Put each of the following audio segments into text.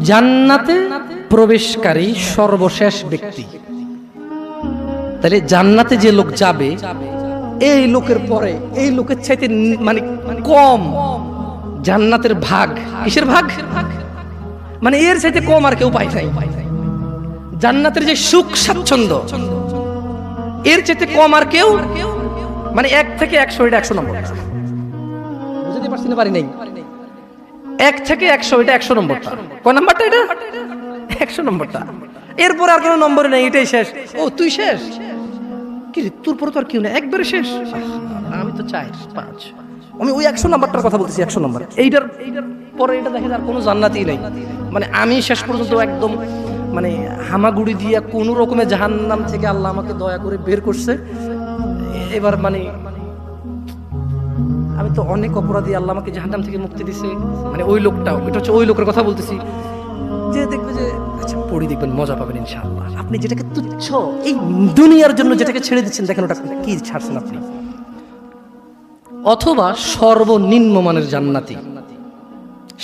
জান্নাতে প্রবেশকারী সর্বশেষ ব্যক্তি। তাহলে জান্নাতে যে লোক যাবে, এই লোকের পরে এই লোকের চাইতে মানে কম জান্নাতের ভাগ, কিসের ভাগ, মানে এর চাইতে কম আর কেউ পায় নাই। জান্নাতের যে সুখ স্বাচ্ছন্দ্য, এর চাইতে কম আর কেউ, মানে 1 থেকে 100, এটা 100 নম্বর। বুঝতে পারছি না, পারি নাই। 1 থেকে 100, এটা 100 নম্বরটা। কয় নম্বরটা এটা? 100 নম্বরটা। এরপর আর কোনো নম্বর নেই, এটাই শেষ। ও তুই শেষ, কি রে, তোর পরে তো আর কেউ নেই, একবারে শেষ। আমি তো 4, 5, আমি ওই 100 নাম্বারটার কথা বলতেছি। 100 নাম্বার, এইটার পরে এটা দেখে আর কোনো জান্নাতই নেই। মানে আমি শেষ পর্যন্ত একদম মানে হামাগুড়ি দিয়ে কোন রকমের জাহান্নাম থেকে আল্লাহ আমাকে দয়া করে বের করছে। এবার মানে আমি তো অনেক অপরাধী, আল্লাহ আমাকে জাহান্নাম থেকে মুক্তি দিছে। মানে ওই লোকটা, এটা হচ্ছে ওই লোকের কথা বলতেছি, যে দেখবে যে আচ্ছা পড়ি, দেখবেন মজা পাবেন ইনশাআল্লাহ। আপনি যেটাকে তুচ্ছ এই দুনিয়ার জন্য যেটাকে ছেড়ে দিচ্ছেন, দেখেন ওটা কি ছাড়ছেন আপনি। অথবা সর্বনিম্ন মানের জান্নাতি,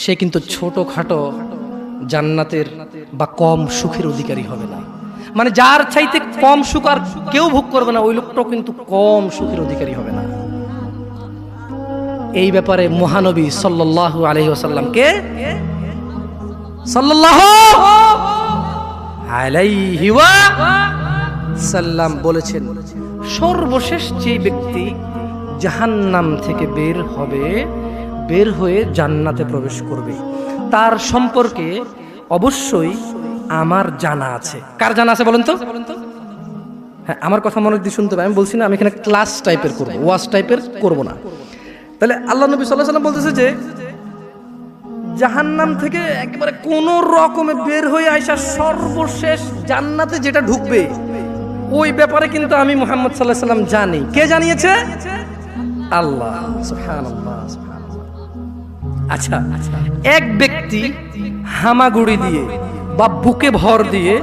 সে কিন্তু ছোটখাটো জান্নাতের বা কম সুখের অধিকারী হবে না। মানে যার চাইতে কম সুখ আর কেউ ভোগ করবে না, ওই লোকটাও কিন্তু কম সুখের অধিকারী হবে না। এই ব্যাপারে মহানবী সাল্লাল্লাহু আলাইহি ওয়াসাল্লামকে সাল্লাল্লাহু আলাইহি ওয়াসাল্লাম বলেছেন, সর্বশেষ যে ব্যক্তি জাহান্নাম থেকে বের হবে, বের হয়ে জান্নাতে প্রবেশ করবে, তার সম্পর্কে অবশ্যই আমার জানা আছে। কার জানা আছে বলেন তো? হ্যাঁ, আমার কথা মনে দিয়ে শুনতে হবে। আমি বলছি না আমি এখানে ক্লাস টাইপের করবো, ওয়াজ টাইপের করবো না। তাহলে আল্লাহ নবী সাল্লাল্লাহু আলাইহি ওয়াসাল্লাম বলতেছে যে জাহান্নাম থেকে একেবারে কোন রকমে বের হয়ে আইসা সর্বশেষ জান্নাতে যেটা ঢুকবে, ওই ব্যাপারে কিন্তু আমি মুহাম্মদ সাল্লাল্লাহু আলাইহি ওয়াসাল্লাম জানি। কে জানিয়েছে? আল্লাহ। সুবহানাল্লাহ, সুবহানাল্লাহ। আচ্ছা, এক ব্যক্তি হামাগুড়ি দিয়ে বা বুকে ভর দিয়ে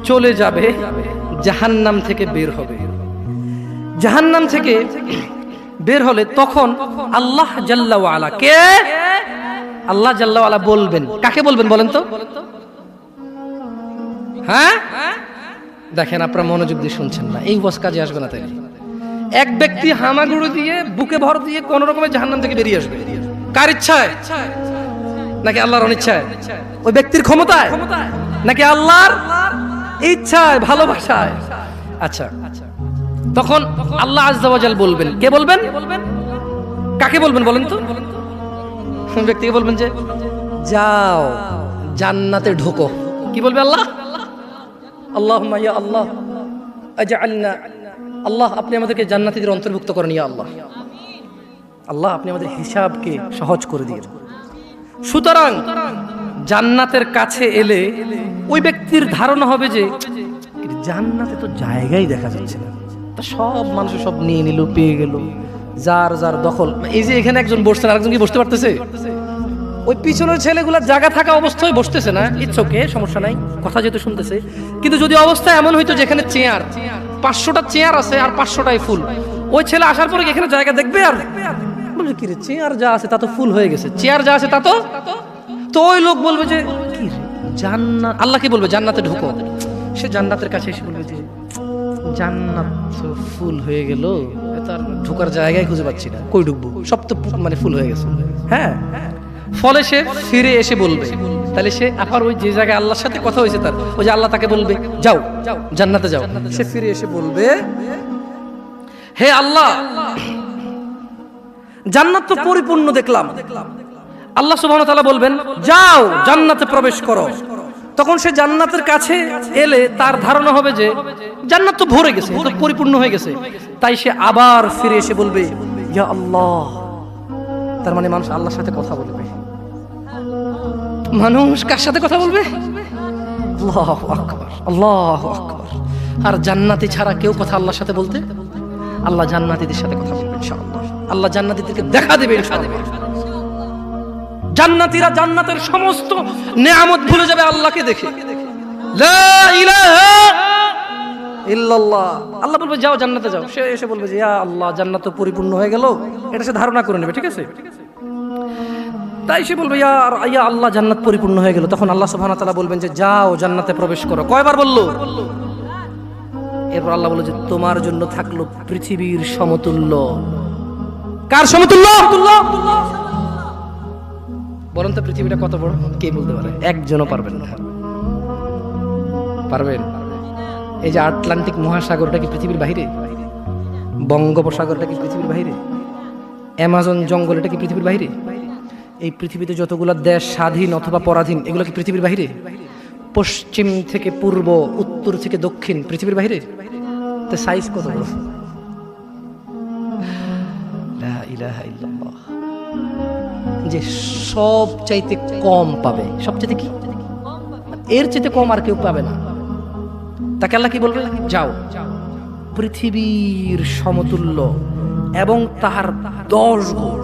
চলে যাবে, জাহান্নাম থেকে বের হবে। জাহান্নাম থেকে বের হলে তখন আল্লাহ জাল্লা ওয়া আলা, কে? আল্লাহ জাল্লা ওয়া আলা বলবেন। কাকে বলবেন বলেন তো? হ্যাঁ, দেখেন আপনারা মনোযোগ দিয়ে শুনছেন না, এই ওয়াজ কাজে আসবে না। তাই এক ব্যক্তি হামাগুড়ি দিয়ে বুকে ভর দিয়ে কোন রকমের জাহান্নাম থেকে বেরিয়ে আসবে, কার ইচ্ছায় নাকি আল্লাহর অনিচ্ছায়? ওই ব্যক্তির ক্ষমতায় নাকি আল্লাহর ইচ্ছায়, ভালোবাসায়? আচ্ছা, তখন আল্লাহ আযজা ওয়া জাল বলবেন। কে বলবেন? কাকে বলবেন বলেন তো? ব্যক্তিকে বলবেন যে যাও জান্নাতে ঢোকো। কি বলবে আল্লাহ? আল্লাহুম্মা ইয়া আল্লাহ আজআলনা, আল্লাহ আপনি আমাদেরকে জান্নাতীদের অন্তর্ভুক্ত করেন। ইয়া আল্লাহ, আল্লাহ আপনি আমাদের হিসাবকে সহজ করে দিন। সুতরাং জান্নাতের কাছে এলে ওই ব্যক্তির ধারণা হবে যে জান্নাতে তো জায়গাই দেখা যাচ্ছে না, তা সব মানুষ সব নিয়ে নিল, পেয়ে গেল, যার যার দখল। এই যে এখানে একজন বসছেন, আরেকজন কি বসতে পারতেছে? ওই পিছনের ছেলেগুলা জায়গা থাকা অবস্থায় বসতেছে না, ইচ্ছকে সমস্যা নাই, কথা যেহেতু শুনতেছে। কিন্তু যদি অবস্থা এমন হইতো যেখানে চেয়ার 500টা চেয়ার আছে আর 500টাই ফুল, ওই ছেলে আসার পরে এখানে জায়গা দেখবে আর বলবে কি রে, চেয়ার যা আছে তা তো ফুল হয়ে গেছে, চেয়ার যা আছে তা তো ওই লোক বলবে যে কি রে জান্নাত, আল্লাহকে বলবে জান্নাতে ঢুকো। সে জান্নাতের কাছে এসে বলবে যে জান্নাত ফুল হয়ে গেল, তার ঢোকার জায়গায় খুঁজে পাচ্ছি না, কই ঢুকবো, সব তো মানে ফুল হয়ে গেছে। হ্যাঁ, ফলে সে ফিরে এসে বলবে, তাহলে সে আবার ওই যে জায়গায় আল্লাহর সাথে কথা হয়েছে তার, ওই যে আল্লাহ তাকে বলবে যাও জান্নাতে যাও, সে ফিরে এসে বলবে হে আল্লাহ, জান্নাত তো পরিপূর্ণ দেখলাম। আল্লাহ সুবহানাহু ওয়া তাআলা বলবেন যাও জান্নাতে প্রবেশ করো। তখন সে জান্নাতের কাছে এলে তার ধারণা হবে যে জান্নাত তো ভরে গেছে, তো পরিপূর্ণ হয়ে গেছে। তাই সে আবার ফিরে এসে বলবে ইয়া আল্লাহ। তার মানে মানুষ আল্লাহর সাথে কথা বলবে। মানুষ কার সাথে কথা বলবে? আল্লাহু আকবার, আল্লাহু আকবার। আর জান্নাতি ছাড়া কেউ কথা আল্লাহর সাথে বলতে? আল্লাহ জান্নাতীদের সাথে কথা বলবে ইনশাআল্লাহ। আল্লাহ জান্নাতীদেরকে দেখা দেবে ইনশাআল্লাহ। জান্নাতীরা জান্নাতের সমস্ত নেয়ামত ভুলে যাবে আল্লাহকে দেখে। লা ইলাহা ইল্লাল্লাহ। আল্লাহ বলবে যাও জান্নাতে যাও। সে এসে বলবে যে ইয়া আল্লাহ জান্নাত তো পরিপূর্ণ হয়ে গেল, এটা সে ধারণা করে নেবে। ঠিক আছে, তাই সে বলবে ইয়া আল্লাহ, জান্নাত পরিপূর্ণ হয়ে গেল। তখন আল্লাহ সুবহানাহু ওয়া তাআলা বলবেন যে যাও জান্নাতে প্রবেশ করো। কয়বার বললো? এরপর আল্লাহ বলল যে তোমার জন্য থাকলো পৃথিবীর সমতুল্য। কার সমতুল্য? বলেন তো পৃথিবীটা কত বড়? কে বলতে পারে? একজনও পারবেন না। পারবেন? এই যে আটলান্টিক মহাসাগরটা কি পৃথিবীর বাইরে? বঙ্গোপসাগরটা কি পৃথিবীর বাইরে? অ্যামাজন জঙ্গল এটা কি পৃথিবীর বাইরে? এই পৃথিবীতে যতগুলো দেশ স্বাধীন অথবা পরাধীন এগুলো কি পৃথিবীর বাইরে? পশ্চিম থেকে পূর্ব, উত্তর থেকে দক্ষিণ পৃথিবীর বাইরে? তো সাইজ কত বড়! লা ইলাহা ইল্লাল্লাহ। যে সব চাইতে কম পাবে, সবচাইতে কি এর চাইতে কম আর কেউ পাবে না, তাকে আল্লাহ কি বলবে? যাও পৃথিবীর সমতুল্য এবং তার 10 গুণ।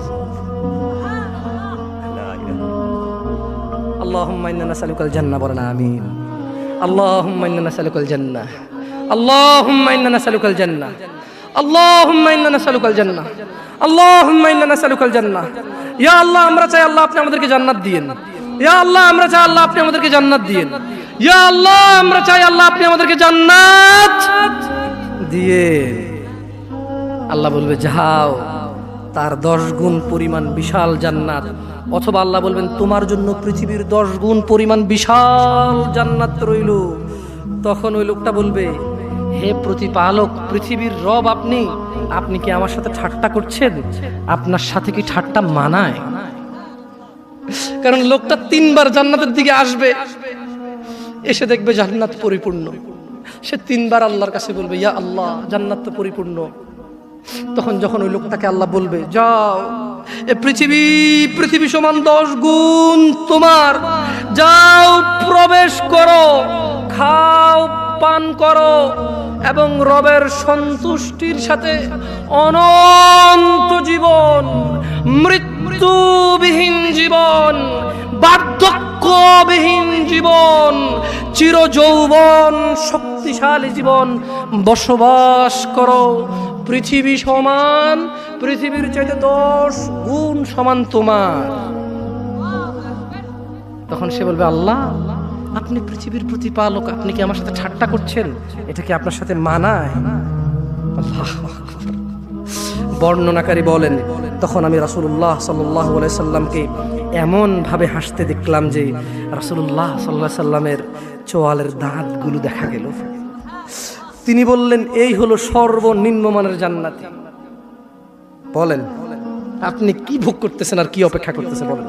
আল্লাহুম্মা ইন্না নাসআলুকাল জান্নাহ, বলেন আমিন। আল্লাহুম্মা ইন্না নাসআলুকাল জান্নাহ, আল্লাহুম্মা ইন্না নাসআলুকাল জান্নাহ, আল্লাহুম্মা ইন্না নাসআলুকাল জান্নাহ, আল্লাহুম্মা ইন্না নাসআলুকাল জান্নাহ। ইয়া আল্লাহ, আমরা চাই আল্লাহ আপনি আমাদেরকে জান্নাত দিয়েন। ইয়া আল্লাহ, আমরা চাই আল্লাহ আপনি আমাদেরকে জান্নাত দিয়েন। ইয়া আল্লাহ, আমরা চাই আল্লাহ আপনি আমাদেরকে জান্নাত দিয়ে। আল্লাহ বলবে যাও, তার 10 গুণ পরিমাণ বিশাল জান্নাত। অথবা আল্লাহ বলবেন তোমার জন্য পৃথিবীর 10 গুণ পরিমাণ বিশাল জান্নাত রইল। তখন ওই লোকটা বলবে হে প্রতিপালক, পৃথিবীর রব আপনি, আপনি কি আমার সাথে ঠাট্টা করছেন? আপনার সাথে কি ঠাট্টা মানায়? কারণ লোকটা 3 বার জান্নাতের দিকে আসবে, এসে দেখবে জান্নাত পরিপূর্ণ। সে 3 বার আল্লাহর কাছে বলবে ইয়া আল্লাহ, জান্নাত তো পরিপূর্ণ। তখন যখন ওই লোকটাকে আল্লাহ বলবে যাও, এ পৃথিবী সমান 10 গুণ তোমার, যাও প্রবেশ করো, খাও পান করো এবং রবের সন্তুষ্টির সাথে অনন্ত জীবন, মৃত্যুবিহীন জীবন, বার্ধক্যবিহীন জীবন, চিরযৌবন শক্তিশালী জীবন বসবাস করো। পৃথিবী সমান, পৃথিবীর চাইতে 10 গুণ সমান তোমার। তখন সে বলবে আল্লাহ, আপনি পৃথিবীর প্রতিপালক, আপনি কি আমার সাথে ঠাট্টা করছেন? এটা কি আপনার সাথে মানায়? আল্লাহু আকবার। বর্ণনাকারী বলেন তখন আমি রাসূলুল্লাহ সাল্লাল্লাহু আলাইহি সাল্লামকে এমন ভাবে হাসতে দেখলাম যে রাসূলুল্লাহ সাল্লাল্লাহু আলাইহি সাল্লামের চোয়ালের দাঁতগুলো দেখা গেল। তিনি বললেন এই হলো সর্বনিম্ন মানের জান্নাতি। বলেন আপনি কি ভোগ করতেছেন আর কি অপেক্ষা করতেছেন বলেন?